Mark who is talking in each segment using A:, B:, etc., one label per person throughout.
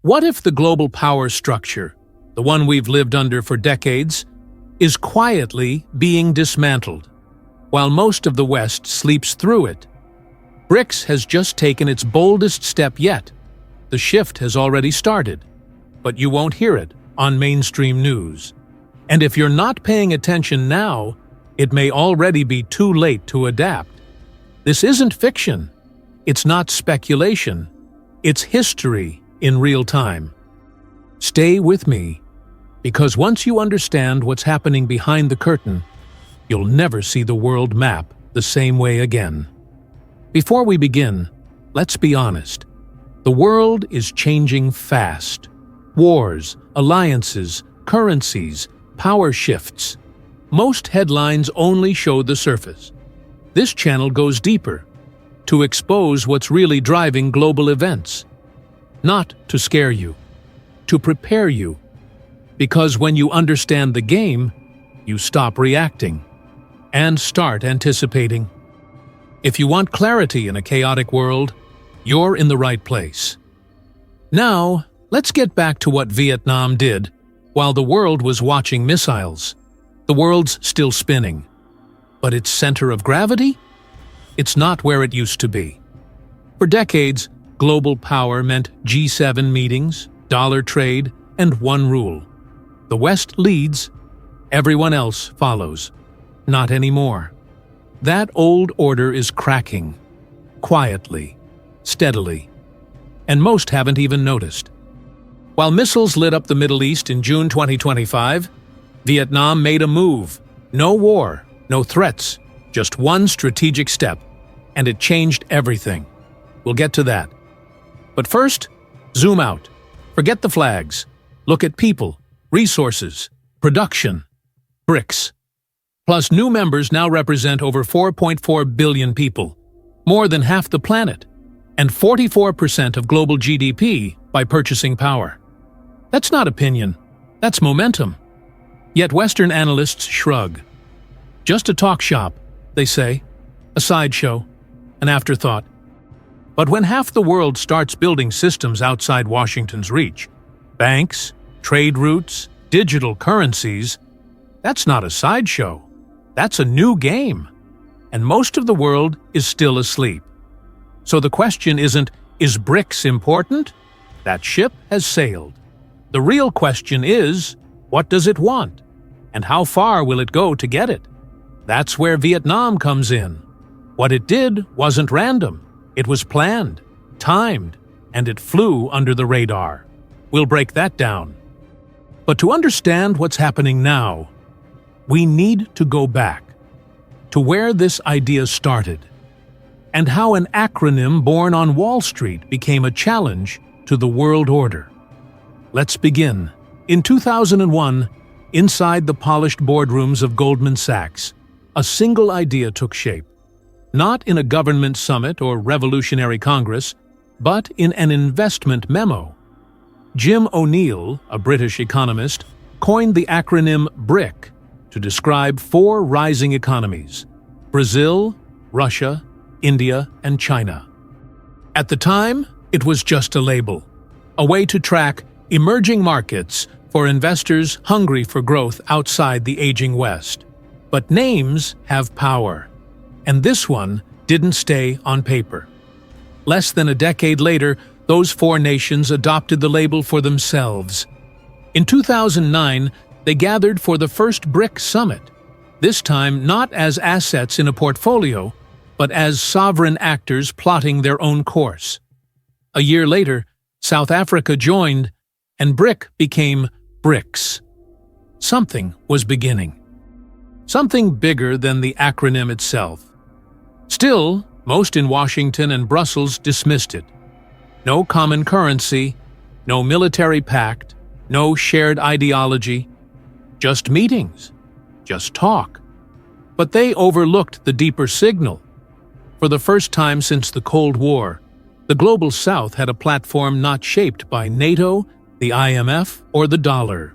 A: What if the global power structure, the one we've lived under for decades, is quietly being dismantled, while most of the West sleeps through it? BRICS has just taken its boldest step yet. The shift has already started, but you won't hear it on mainstream news. And if you're not paying attention now, it may already be too late to adapt. This isn't fiction. It's not speculation. It's history in real time. Stay with me, because once you understand what's happening behind the curtain, you'll never see the world map the same way again. Before we begin, let's be honest. The world is changing fast. Wars, alliances, currencies, power shifts. Most headlines only show the surface. This channel goes deeper, to expose what's really driving global events. Not to scare you, to prepare you. Because when you understand the game, you stop reacting and start anticipating. If you want clarity in a chaotic world, you're in the right place. Now, let's get back to what Vietnam did while the world was watching missiles. The world's still spinning. But its center of gravity? It's not where it used to be. For decades, global power meant G7 meetings, dollar trade, and one rule. The West leads, everyone else follows. Not anymore. That old order is cracking. Quietly, steadily. And most haven't even noticed. While missiles lit up the Middle East in June 2025, Vietnam made a move. No war, no threats, just one strategic step. And it changed everything. We'll get to that. But first, zoom out. Forget the flags. Look at people, resources, production. BRICS. Plus, new members now represent over 4.4 billion people, more than half the planet, and 44% of global GDP by purchasing power. That's not opinion. That's momentum. Yet Western analysts shrug. Just a talk shop, they say, a sideshow, an afterthought. But when half the world starts building systems outside Washington's reach, banks, trade routes, digital currencies, that's not a sideshow. That's a new game. And most of the world is still asleep. So the question isn't, is BRICS important? That ship has sailed. The real question is, what does it want? And how far will it go to get it? That's where Vietnam comes in. What it did wasn't random. It was planned, timed, and it flew under the radar. We'll break that down. But to understand what's happening now, we need to go back to where this idea started and how an acronym born on Wall Street became a challenge to the world order. Let's begin. In 2001, inside the polished boardrooms of Goldman Sachs, a single idea took shape. Not in a government summit or revolutionary congress, but in an investment memo. Jim O'Neill, a British economist, coined the acronym BRIC to describe four rising economies: Brazil, Russia, India, and China. At the time, it was just a label, a way to track emerging markets for investors hungry for growth outside the aging West. But names have power, and this one didn't stay on paper. Less than a decade later, those four nations adopted the label for themselves. In 2009, they gathered for the first BRIC summit, this time not as assets in a portfolio, but as sovereign actors plotting their own course. A year later, South Africa joined, and BRIC became BRICS. Something was beginning. Something bigger than the acronym itself. Still, most in Washington and Brussels dismissed it. No common currency, no military pact, no shared ideology. Just meetings, just talk. But they overlooked the deeper signal. For the first time since the Cold War, the Global South had a platform not shaped by NATO, the IMF, or the dollar.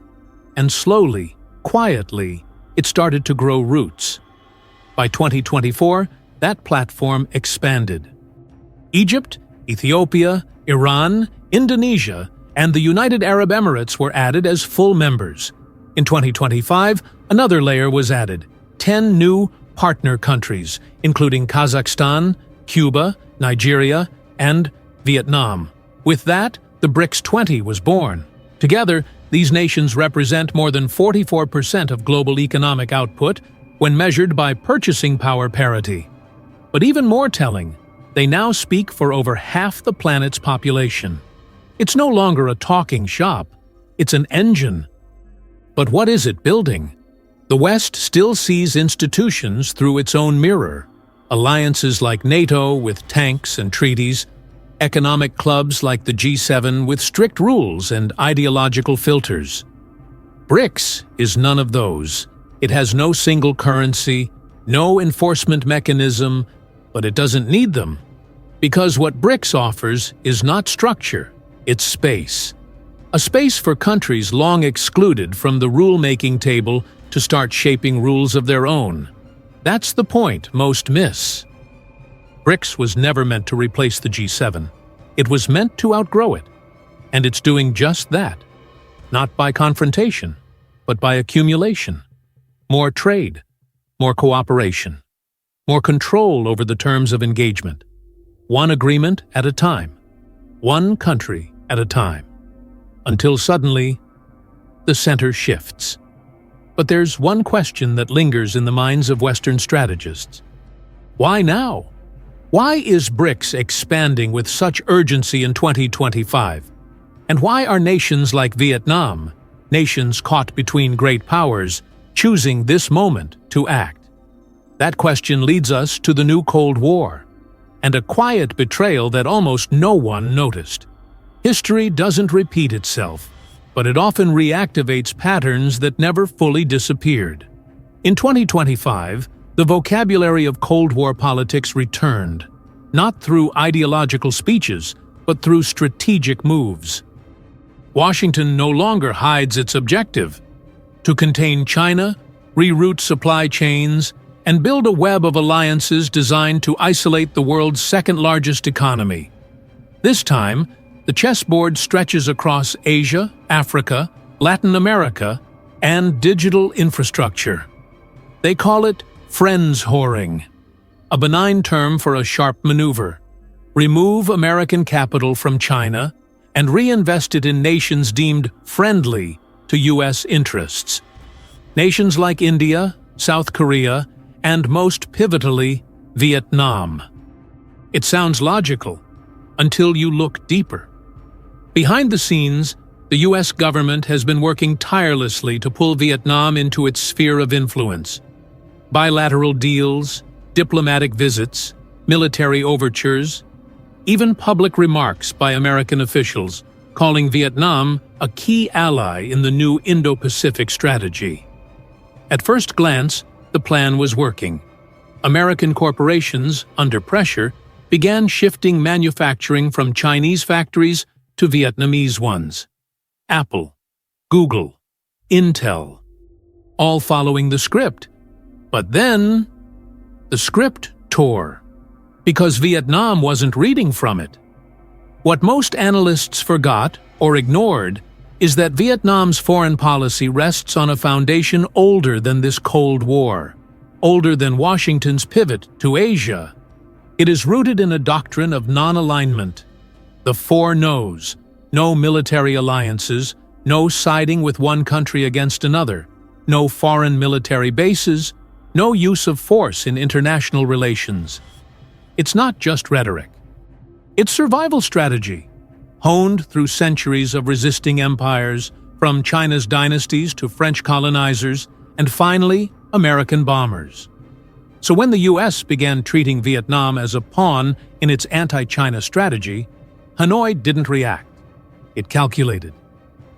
A: And slowly, quietly, it started to grow roots. By 2024, that platform expanded. Egypt, Ethiopia, Iran, Indonesia, and the United Arab Emirates were added as full members. In 2025, another layer was added, 10 new partner countries, including Kazakhstan, Cuba, Nigeria, and Vietnam. With that, the BRICS 20 was born. Together, these nations represent more than 44% of global economic output when measured by purchasing power parity. But even more telling, they now speak for over half the planet's population. It's no longer a talking shop, it's an engine. But what is it building? The West still sees institutions through its own mirror. Alliances like NATO with tanks and treaties, economic clubs like the G7 with strict rules and ideological filters. BRICS is none of those. It has no single currency, no enforcement mechanism, but it doesn't need them. Because what BRICS offers is not structure, it's space. A space for countries long excluded from the rule-making table to start shaping rules of their own. That's the point most miss. BRICS was never meant to replace the G7. It was meant to outgrow it. And it's doing just that. Not by confrontation, but by accumulation. More trade, more cooperation, more control over the terms of engagement. One agreement at a time. One country at a time. Until suddenly, the center shifts. But there's one question that lingers in the minds of Western strategists. Why now? Why is BRICS expanding with such urgency in 2025? And why are nations like Vietnam, nations caught between great powers, choosing this moment to act? That question leads us to the new Cold War, and a quiet betrayal that almost no one noticed. History doesn't repeat itself, but it often reactivates patterns that never fully disappeared. In 2025, the vocabulary of Cold War politics returned, not through ideological speeches, but through strategic moves. Washington no longer hides its objective: to contain China, reroute supply chains, and build a web of alliances designed to isolate the world's second-largest economy. This time, the chessboard stretches across Asia, Africa, Latin America, and digital infrastructure. They call it friends whoring, a benign term for a sharp maneuver. Remove American capital from China and reinvest it in nations deemed friendly to U.S. interests. Nations like India, South Korea, and most pivotally, Vietnam. It sounds logical until you look deeper. Behind the scenes, the U.S. government has been working tirelessly to pull Vietnam into its sphere of influence. Bilateral deals, diplomatic visits, military overtures, even public remarks by American officials calling Vietnam a key ally in the new Indo-Pacific strategy. At first glance, the plan was working. American corporations, under pressure, began shifting manufacturing from Chinese factories to Vietnamese ones. Apple, Google, Intel, all following the script. But then, the script tore, because Vietnam wasn't reading from it. What most analysts forgot or ignored is that Vietnam's foreign policy rests on a foundation older than this Cold War, older than Washington's pivot to Asia. It is rooted in a doctrine of non-alignment. The four no's: no military alliances, no siding with one country against another, no foreign military bases, no use of force in international relations. It's not just rhetoric. It's survival strategy, honed through centuries of resisting empires, from China's dynasties to French colonizers, and finally, American bombers. So when the U.S. began treating Vietnam as a pawn in its anti-China strategy, Hanoi didn't react. It calculated.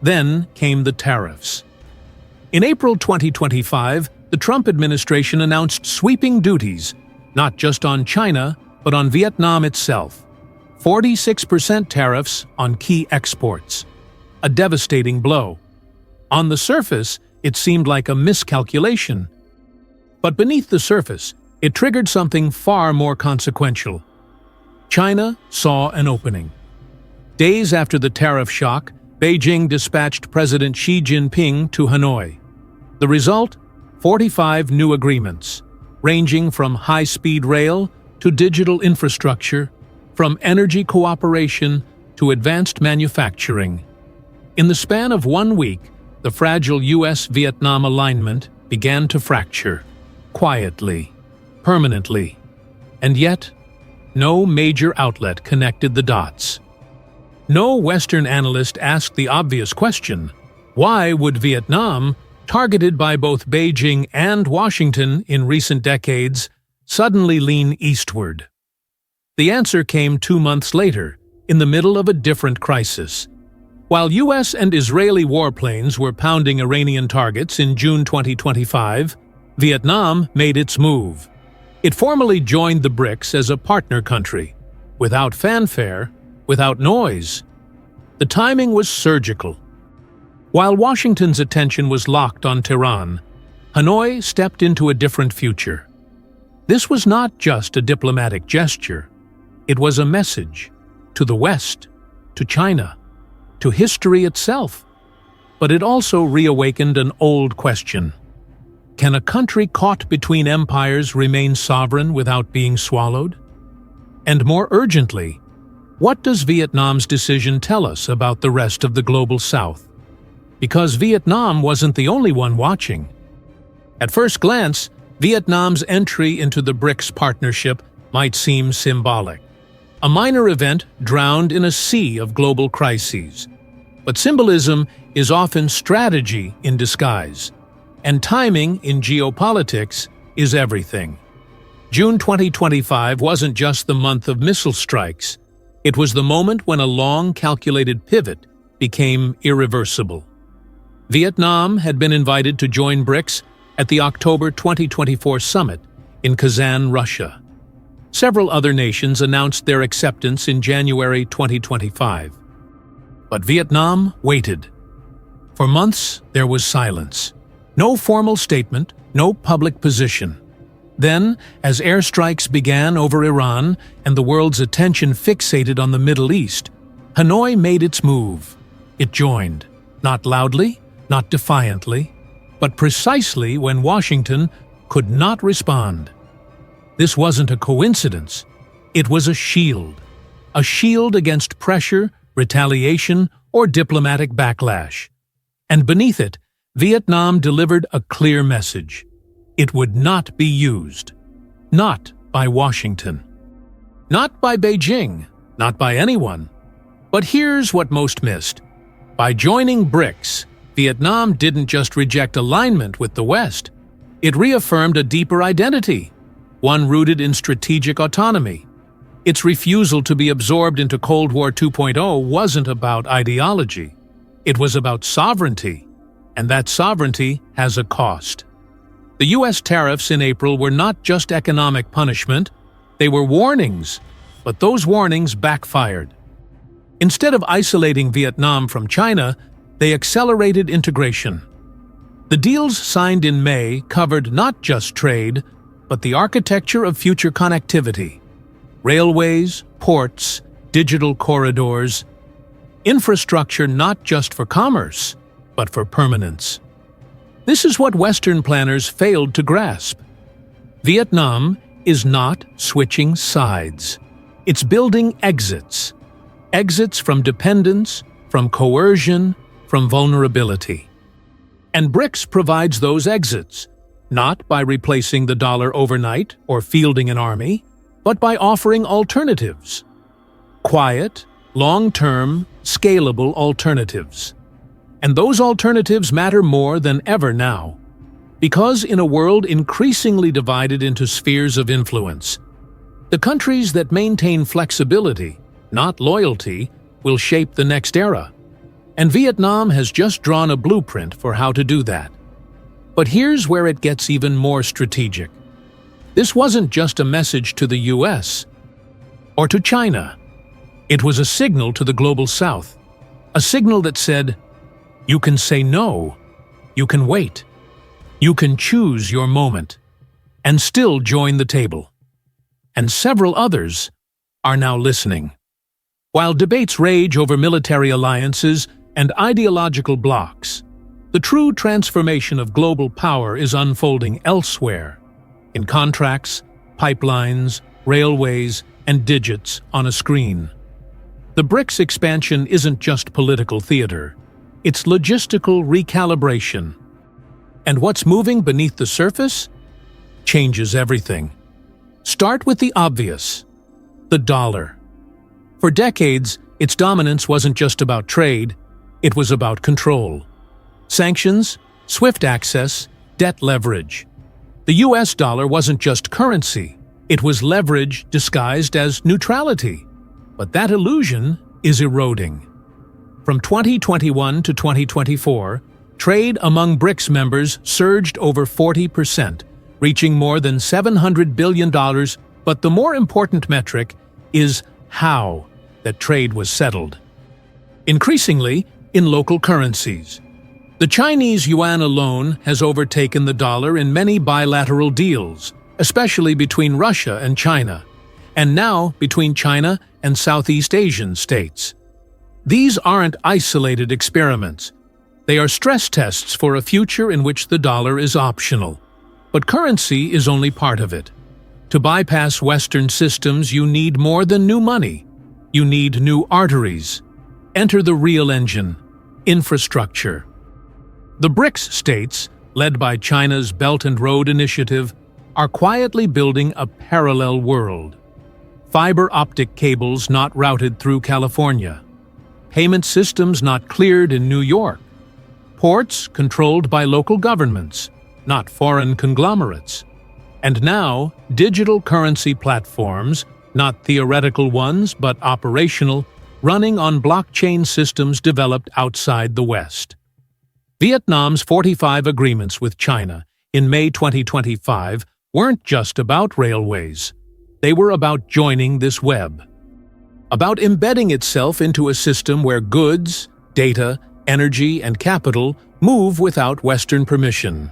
A: Then came the tariffs. In April 2025, the Trump administration announced sweeping duties, not just on China, but on Vietnam itself. 46% tariffs on key exports. A devastating blow. On the surface, it seemed like a miscalculation. But beneath the surface, it triggered something far more consequential. China saw an opening. Days after the tariff shock, Beijing dispatched President Xi Jinping to Hanoi. The result? 45 new agreements, ranging from high-speed rail to digital infrastructure, from energy cooperation to advanced manufacturing. In the span of 1 week, the fragile US-Vietnam alignment began to fracture, quietly, permanently. And yet, no major outlet connected the dots. No Western analyst asked the obvious question: why would Vietnam, targeted by both Beijing and Washington in recent decades, suddenly lean eastward? The answer came 2 months later, in the middle of a different crisis. While US and Israeli warplanes were pounding Iranian targets in June 2025, Vietnam made its move. It formally joined the BRICS as a partner country, without fanfare, without noise. The timing was surgical. While Washington's attention was locked on Tehran, Hanoi stepped into a different future. This was not just a diplomatic gesture. It was a message to the West, to China, to history itself. But it also reawakened an old question. Can a country caught between empires remain sovereign without being swallowed? And more urgently, what does Vietnam's decision tell us about the rest of the global South? Because Vietnam wasn't the only one watching. At first glance, Vietnam's entry into the BRICS partnership might seem symbolic. A minor event drowned in a sea of global crises. But symbolism is often strategy in disguise. And timing in geopolitics is everything. June 2025 wasn't just the month of missile strikes. It was the moment when a long, calculated pivot became irreversible. Vietnam had been invited to join BRICS at the October 2024 summit in Kazan, Russia. Several other nations announced their acceptance in January 2025. But Vietnam waited. For months, there was silence. No formal statement, no public position. Then, as airstrikes began over Iran and the world's attention fixated on the Middle East, Hanoi made its move. It joined, not loudly, not defiantly, but precisely when Washington could not respond. This wasn't a coincidence. It was a shield against pressure, retaliation, or diplomatic backlash. And beneath it, Vietnam delivered a clear message. It would not be used. Not by Washington. Not by Beijing. Not by anyone. But here's what most missed. By joining BRICS, Vietnam didn't just reject alignment with the West. It reaffirmed a deeper identity, one rooted in strategic autonomy. Its refusal to be absorbed into Cold War 2.0 wasn't about ideology. It was about sovereignty, and that sovereignty has a cost. The U.S. tariffs in April were not just economic punishment, they were warnings, but those warnings backfired. Instead of isolating Vietnam from China, they accelerated integration. The deals signed in May covered not just trade, but the architecture of future connectivity. Railways, ports, digital corridors, infrastructure not just for commerce, but for permanence. This is what Western planners failed to grasp. Vietnam is not switching sides. It's building exits. Exits from dependence, from coercion, from vulnerability. And BRICS provides those exits, not by replacing the dollar overnight or fielding an army, but by offering alternatives. Quiet, long-term, scalable alternatives. And those alternatives matter more than ever now. Because in a world increasingly divided into spheres of influence, the countries that maintain flexibility, not loyalty, will shape the next era. And Vietnam has just drawn a blueprint for how to do that. But here's where it gets even more strategic. This wasn't just a message to the US or to China. It was a signal to the global South. A signal that said, you can say no, you can wait, you can choose your moment, and still join the table. And several others are now listening. While debates rage over military alliances, and ideological blocs. The true transformation of global power is unfolding elsewhere, in contracts, pipelines, railways, and digits on a screen. The BRICS expansion isn't just political theater, it's logistical recalibration. And what's moving beneath the surface changes everything. Start with the obvious: the dollar. For decades, its dominance wasn't just about trade, it was about control. Sanctions, swift access, debt leverage. The US dollar wasn't just currency, it was leverage disguised as neutrality. But that illusion is eroding. From 2021 to 2024, trade among BRICS members surged over 40%, reaching more than $700 billion, but the more important metric is how that trade was settled. Increasingly, in local currencies. The Chinese yuan alone has overtaken the dollar in many bilateral deals, especially between Russia and China, and now between China and Southeast Asian states. These aren't isolated experiments. They are stress tests for a future in which the dollar is optional. But currency is only part of it. To bypass Western systems, you need more than new money. You need new arteries. Enter the real engine: infrastructure. The BRICS states, led by China's Belt and Road Initiative, are quietly building a parallel world. Fiber optic cables not routed through California. Payment systems not cleared in New York. Ports controlled by local governments, not foreign conglomerates. And now, digital currency platforms, not theoretical ones but operational, running on blockchain systems developed outside the West. Vietnam's 45 agreements with China in May 2025 weren't just about railways. They were about joining this web. About embedding itself into a system where goods, data, energy, and capital move without Western permission.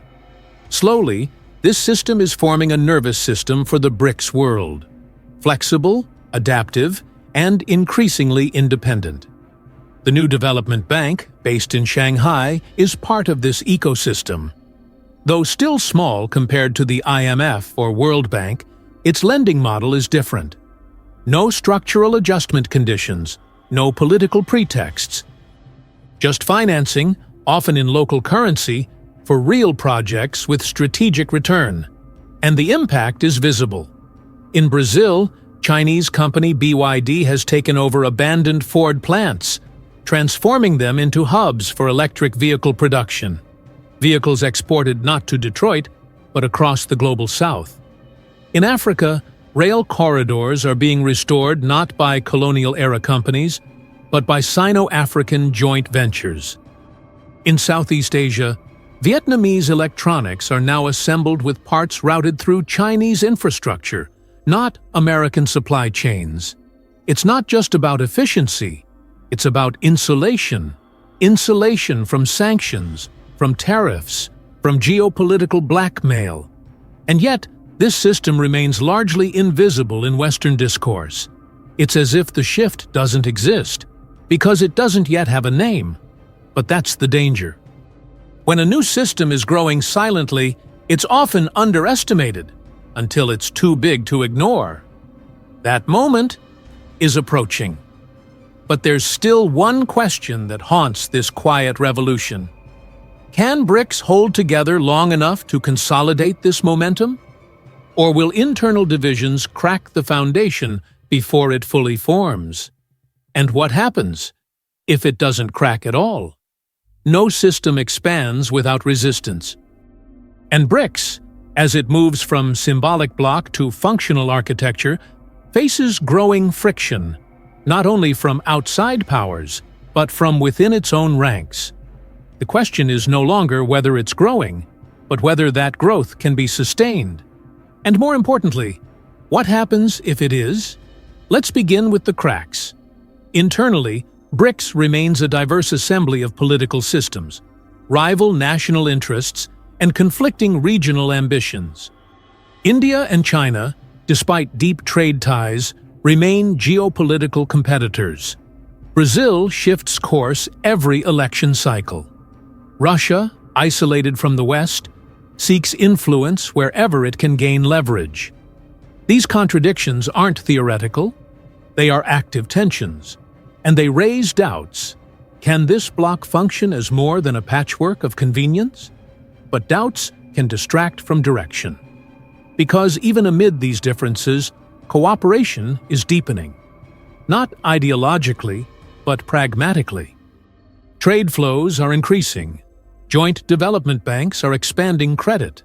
A: Slowly, this system is forming a nervous system for the BRICS world. Flexible, adaptive, and increasingly independent. The new development bank, based in Shanghai, is part of this ecosystem. Though still small compared to the IMF or World Bank, its lending model is different. No structural adjustment conditions, no political pretexts. Just financing, often in local currency, for real projects with strategic return. And the impact is visible. In Brazil, Chinese company BYD has taken over abandoned Ford plants, transforming them into hubs for electric vehicle production. Vehicles exported not to Detroit, but across the global south. In Africa, rail corridors are being restored not by colonial-era companies, but by Sino-African joint ventures. In Southeast Asia, Vietnamese electronics are now assembled with parts routed through Chinese infrastructure, not American supply chains. It's not just about efficiency, it's about insulation. Insulation from sanctions, from tariffs, from geopolitical blackmail. And yet, this system remains largely invisible in Western discourse. It's as if the shift doesn't exist, because it doesn't yet have a name. But that's the danger. When a new system is growing silently, it's often underestimated, until it's too big to ignore. That moment is approaching. But there's still one question that haunts this quiet revolution. Can BRICS hold together long enough to consolidate this momentum? Or will internal divisions crack the foundation before it fully forms? And what happens if it doesn't crack at all? No system expands without resistance. And BRICS, as it moves from symbolic bloc to functional architecture, faces growing friction, not only from outside powers, but from within its own ranks. The question is no longer whether it's growing, but whether that growth can be sustained. And more importantly, what happens if it is? Let's begin with the cracks. Internally, BRICS remains a diverse assembly of political systems, rival national interests, and conflicting regional ambitions. India and China, despite deep trade ties, remain geopolitical competitors. Brazil shifts course every election cycle. Russia, isolated from the West, seeks influence wherever it can gain leverage. These contradictions aren't theoretical, they are active tensions, and they raise doubts. Can this bloc function as more than a patchwork of convenience? But doubts can distract from direction. Because even amid these differences, cooperation is deepening. Not ideologically, but pragmatically. Trade flows are increasing. Joint development banks are expanding credit.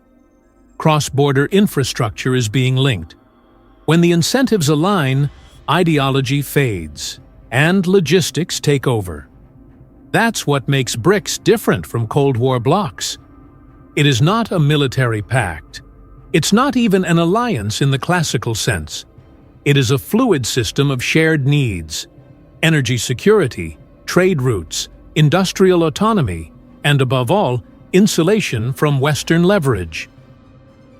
A: Cross-border infrastructure is being linked. When the incentives align, ideology fades, and logistics take over. That's what makes BRICS different from Cold War blocs. It is not a military pact. It's not even an alliance in the classical sense. It is a fluid system of shared needs: energy security, trade routes, industrial autonomy, and above all, insulation from Western leverage.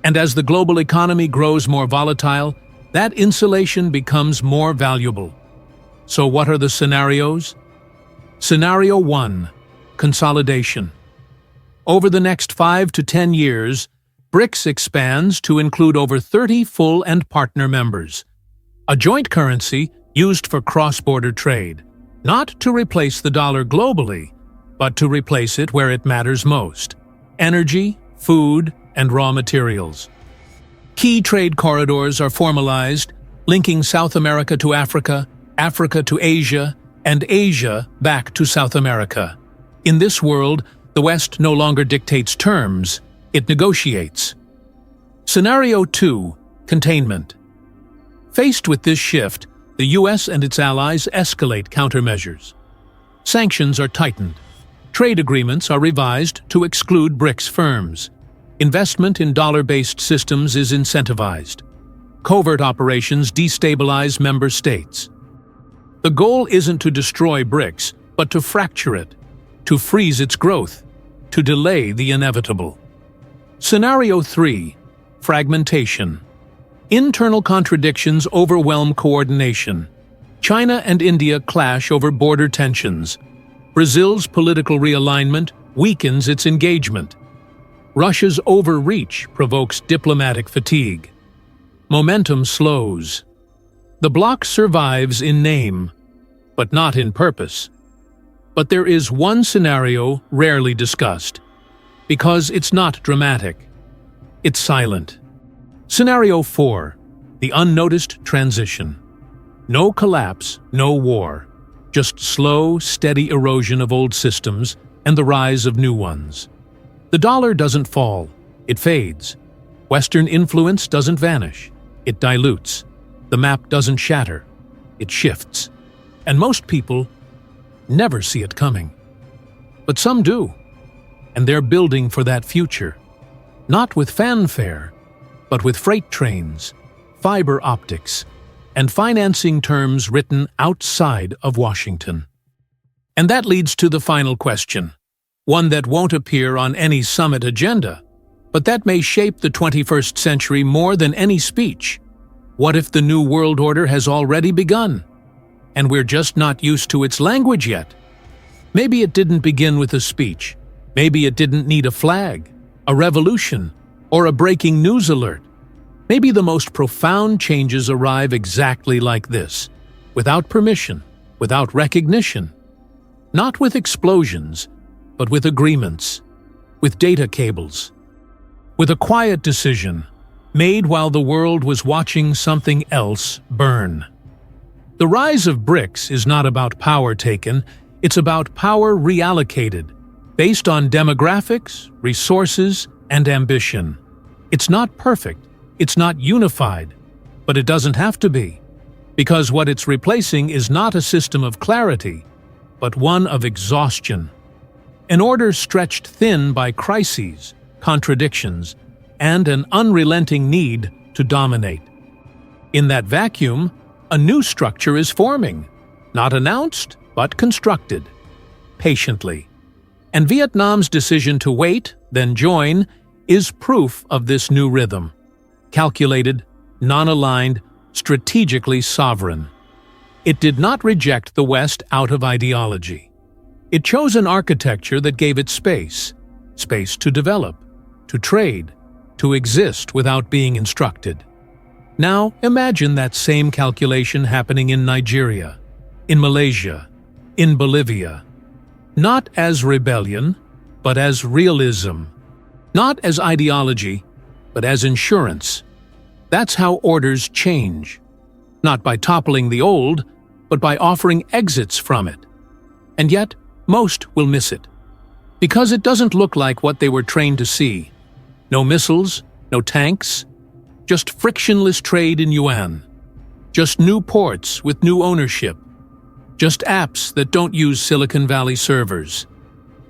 A: And as the global economy grows more volatile, that insulation becomes more valuable. So what are the scenarios? Scenario 1. Consolidation. Over the next 5 to 10 years, BRICS expands to include over 30 full and partner members. A joint currency used for cross-border trade, not to replace the dollar globally, but to replace it where it matters most: energy, food, and raw materials. Key trade corridors are formalized, linking South America to Africa, Africa to Asia, and Asia back to South America. In this world, the West no longer dictates terms, it negotiates. Scenario 2. Containment. Faced with this shift, the US and its allies escalate countermeasures. Sanctions are tightened. Trade agreements are revised to exclude BRICS firms. Investment in dollar-based systems is incentivized. Covert operations destabilize member states. The goal isn't to destroy BRICS, but to fracture it, to freeze its growth, to delay the inevitable. Scenario 3. Fragmentation. Internal contradictions overwhelm coordination. China and India clash over border tensions. Brazil's political realignment weakens its engagement. Russia's overreach provokes diplomatic fatigue. Momentum slows. The bloc survives in name, but not in purpose. But there is one scenario rarely discussed, because it's not dramatic. It's silent. Scenario 4. The unnoticed transition. No collapse, no war. Just slow, steady erosion of old systems and the rise of new ones. The dollar doesn't fall, it fades. Western influence doesn't vanish, it dilutes. The map doesn't shatter, it shifts. And most people never see it coming. But some do, and they're building for that future. Not with fanfare, but with freight trains, fiber optics, and financing terms written outside of Washington. And that leads to the final question, one that won't appear on any summit agenda, but that may shape the 21st century more than any speech. What if the New World Order has already begun, and we're just not used to its language yet? Maybe it didn't begin with a speech. Maybe it didn't need a flag, a revolution, or a breaking news alert. Maybe the most profound changes arrive exactly like this, without permission, without recognition. Not with explosions, but with agreements, with data cables, with a quiet decision made while the world was watching something else burn. The rise of BRICS is not about power taken, it's about power reallocated, based on demographics, resources, and ambition. It's not perfect. It's not unified, but it doesn't have to be, because what it's replacing is not a system of clarity, but one of exhaustion. An order stretched thin by crises, contradictions, and an unrelenting need to dominate. In that vacuum, a new structure is forming, not announced, but constructed, patiently. And Vietnam's decision to wait, then join, is proof of this new rhythm. Calculated, non-aligned, strategically sovereign. It did not reject the West out of ideology. It chose an architecture that gave it space to develop, to trade, to exist without being instructed. Now imagine that same calculation happening in Nigeria, in Malaysia, in Bolivia. Not as rebellion, but as realism. Not as ideology, but as insurance. That's how orders change. Not by toppling the old, but by offering exits from it. And yet, most will miss it. Because it doesn't look like what they were trained to see. No missiles, no tanks, just frictionless trade in yuan. Just new ports with new ownership. Just apps that don't use Silicon Valley servers.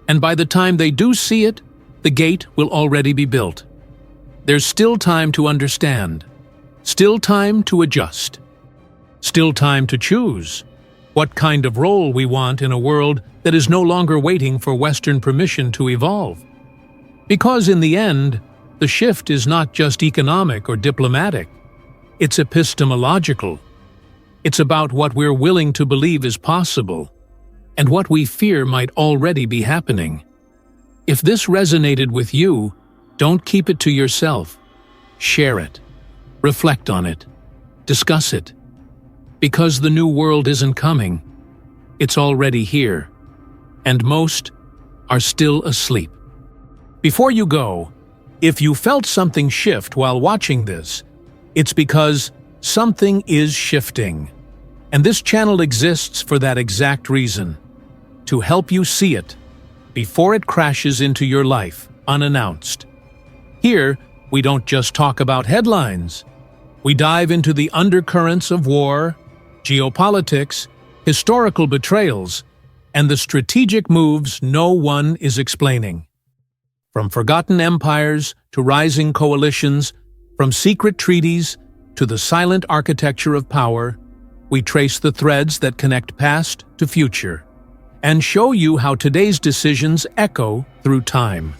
A: And by the time they do see it, the gate will already be built. There's still time to understand. Still time to adjust. Still time to choose what kind of role we want in a world that is no longer waiting for Western permission to evolve. Because in the end, the shift is not just economic or diplomatic. It's epistemological. It's about what we're willing to believe is possible and what we fear might already be happening. If this resonated with you, don't keep it to yourself. Share it. Reflect on it. Discuss it. Because the new world isn't coming. It's already here. And most are still asleep. Before you go, if you felt something shift while watching this, it's because something is shifting. And this channel exists for that exact reason. To help you see it before it crashes into your life unannounced. Here, we don't just talk about headlines. We dive into the undercurrents of war, geopolitics, historical betrayals, and the strategic moves no one is explaining. From forgotten empires to rising coalitions, from secret treaties to the silent architecture of power, we trace the threads that connect past to future and show you how today's decisions echo through time.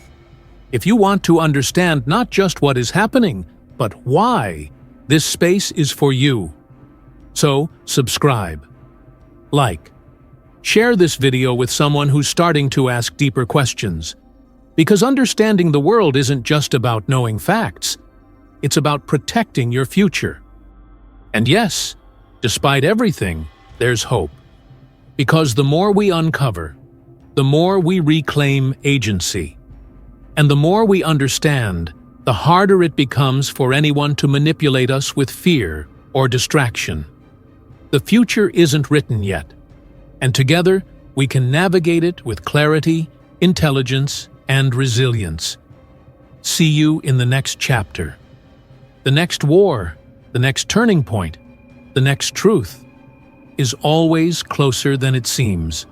A: If you want to understand not just what is happening, but why, this space is for you. So, subscribe, like, share this video with someone who's starting to ask deeper questions. Because understanding the world isn't just about knowing facts, it's about protecting your future. And yes, despite everything, there's hope. Because the more we uncover, the more we reclaim agency. And the more we understand, the harder it becomes for anyone to manipulate us with fear or distraction. The future isn't written yet, and together we can navigate it with clarity, intelligence, and resilience. See you in the next chapter. The next war, the next turning point, the next truth is always closer than it seems.